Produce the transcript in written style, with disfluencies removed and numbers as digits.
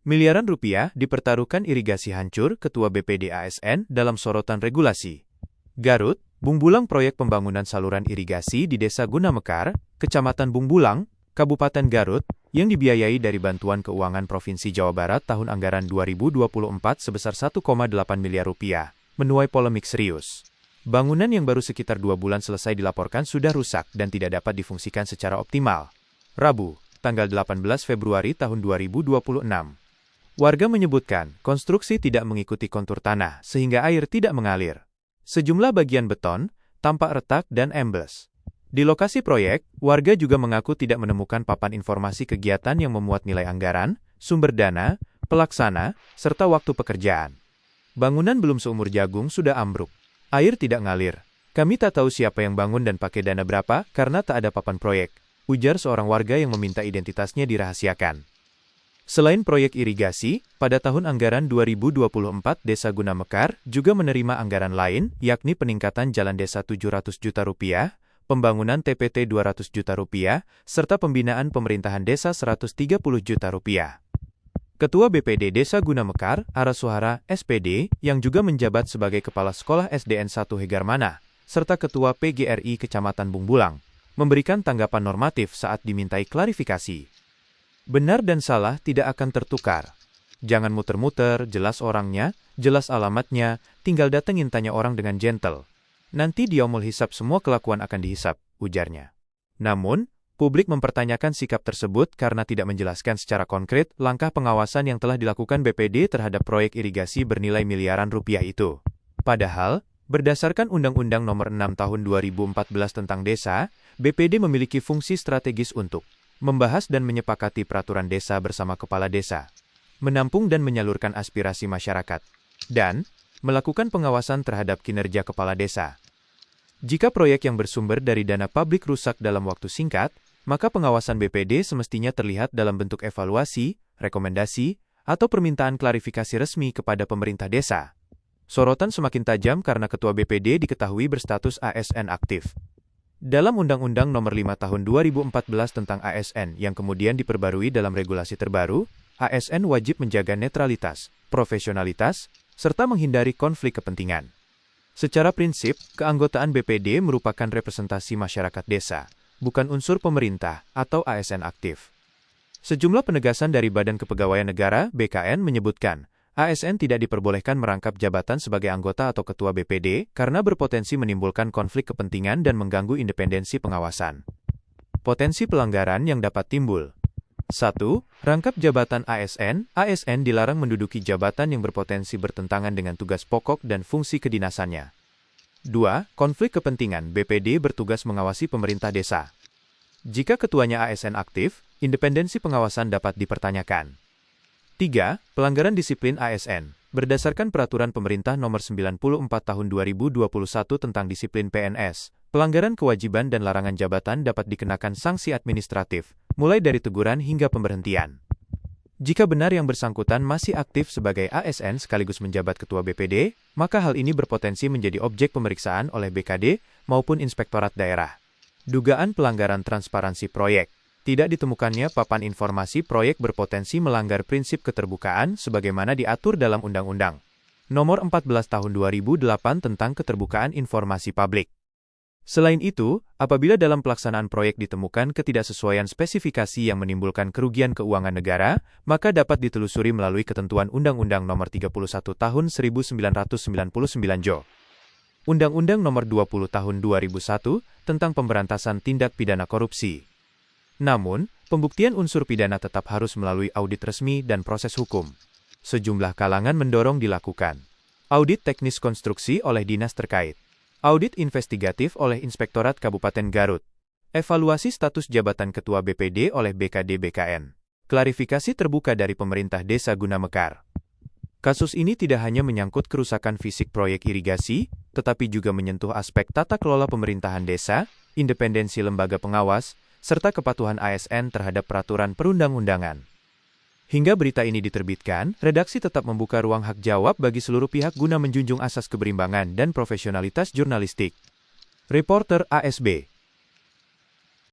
Miliaran rupiah dipertaruhkan irigasi hancur Ketua BPD ASN dalam sorotan regulasi. Garut, Bumbulang proyek pembangunan saluran irigasi di Desa Gunamekar, Kecamatan Bumbulang, Kabupaten Garut, yang dibiayai dari Bantuan Keuangan Provinsi Jawa Barat tahun anggaran 2024 sebesar 1,8 miliar rupiah, menuai polemik serius. Bangunan yang baru sekitar 2 bulan selesai dilaporkan sudah rusak dan tidak dapat difungsikan secara optimal. Rabu, tanggal 18 Februari tahun 2026. Warga menyebutkan, konstruksi tidak mengikuti kontur tanah sehingga air tidak mengalir. Sejumlah bagian beton tampak retak dan ambles. Di lokasi proyek, warga juga mengaku tidak menemukan papan informasi kegiatan yang memuat nilai anggaran, sumber dana, pelaksana, serta waktu pekerjaan. Bangunan belum seumur jagung sudah ambruk. Air tidak ngalir. Kami tak tahu siapa yang bangun dan pakai dana berapa karena tak ada papan proyek, ujar seorang warga yang meminta identitasnya dirahasiakan. Selain proyek irigasi, pada tahun anggaran 2024 Desa Gunamekar juga menerima anggaran lain, yakni peningkatan jalan desa 700 juta rupiah, pembangunan TPT 200 juta rupiah, serta pembinaan pemerintahan desa 130 juta rupiah. Ketua BPD Desa Gunamekar, Arasuhara, SPD, yang juga menjabat sebagai Kepala Sekolah SDN 1 Hegarmana, serta Ketua PGRI Kecamatan Bumbulang, memberikan tanggapan normatif saat dimintai klarifikasi. Benar dan salah tidak akan tertukar. Jangan muter-muter, jelas orangnya, jelas alamatnya, tinggal datengin tanya orang dengan gentle. Nanti di yaumul hisab semua kelakuan akan dihisab, ujarnya. Namun, publik mempertanyakan sikap tersebut karena tidak menjelaskan secara konkret langkah pengawasan yang telah dilakukan BPD terhadap proyek irigasi bernilai miliaran rupiah itu. Padahal, berdasarkan Undang-Undang Nomor 6 Tahun 2014 tentang Desa, BPD memiliki fungsi strategis untuk membahas dan menyepakati peraturan desa bersama kepala desa, menampung dan menyalurkan aspirasi masyarakat, dan melakukan pengawasan terhadap kinerja kepala desa. Jika proyek yang bersumber dari dana publik rusak dalam waktu singkat, maka pengawasan BPD semestinya terlihat dalam bentuk evaluasi, rekomendasi, atau permintaan klarifikasi resmi kepada pemerintah desa. Sorotan semakin tajam karena Ketua BPD diketahui berstatus ASN aktif. Dalam Undang-Undang Nomor 5 Tahun 2014 tentang ASN yang kemudian diperbarui dalam regulasi terbaru, ASN wajib menjaga netralitas, profesionalitas, serta menghindari konflik kepentingan. Secara prinsip, keanggotaan BPD merupakan representasi masyarakat desa, bukan unsur pemerintah atau ASN aktif. Sejumlah penegasan dari Badan Kepegawaian Negara (BKN) menyebutkan, ASN tidak diperbolehkan merangkap jabatan sebagai anggota atau ketua BPD karena berpotensi menimbulkan konflik kepentingan dan mengganggu independensi pengawasan. Potensi pelanggaran yang dapat timbul. 1. Rangkap jabatan ASN. ASN dilarang menduduki jabatan yang berpotensi bertentangan dengan tugas pokok dan fungsi kedinasannya. 2. Konflik kepentingan. BPD bertugas mengawasi pemerintah desa. Jika ketuanya ASN aktif, independensi pengawasan dapat dipertanyakan. 3. Pelanggaran disiplin ASN. Berdasarkan Peraturan Pemerintah Nomor 94 Tahun 2021 tentang Disiplin PNS, pelanggaran kewajiban dan larangan jabatan dapat dikenakan sanksi administratif, mulai dari teguran hingga pemberhentian. Jika benar yang bersangkutan masih aktif sebagai ASN sekaligus menjabat Ketua BPD, maka hal ini berpotensi menjadi objek pemeriksaan oleh BKD maupun Inspektorat Daerah. Dugaan pelanggaran transparansi proyek. Tidak ditemukannya papan informasi proyek berpotensi melanggar prinsip keterbukaan sebagaimana diatur dalam Undang-Undang Nomor 14 Tahun 2008 tentang Keterbukaan Informasi Publik. Selain itu, apabila dalam pelaksanaan proyek ditemukan ketidaksesuaian spesifikasi yang menimbulkan kerugian keuangan negara, maka dapat ditelusuri melalui ketentuan Undang-Undang Nomor 31 Tahun 1999 JO. Undang-Undang Nomor 20 Tahun 2001 tentang Pemberantasan Tindak Pidana Korupsi. Namun, pembuktian unsur pidana tetap harus melalui audit resmi dan proses hukum. Sejumlah kalangan mendorong dilakukan audit teknis konstruksi oleh dinas terkait, audit investigatif oleh Inspektorat Kabupaten Garut, evaluasi status jabatan Ketua BPD oleh BKD BKN, klarifikasi terbuka dari pemerintah Desa Gunamekar. Kasus ini tidak hanya menyangkut kerusakan fisik proyek irigasi, tetapi juga menyentuh aspek tata kelola pemerintahan desa, independensi lembaga pengawas, serta kepatuhan ASN terhadap peraturan perundang-undangan. Hingga berita ini diterbitkan, redaksi tetap membuka ruang hak jawab bagi seluruh pihak guna menjunjung asas keberimbangan dan profesionalitas jurnalistik. Reporter ASB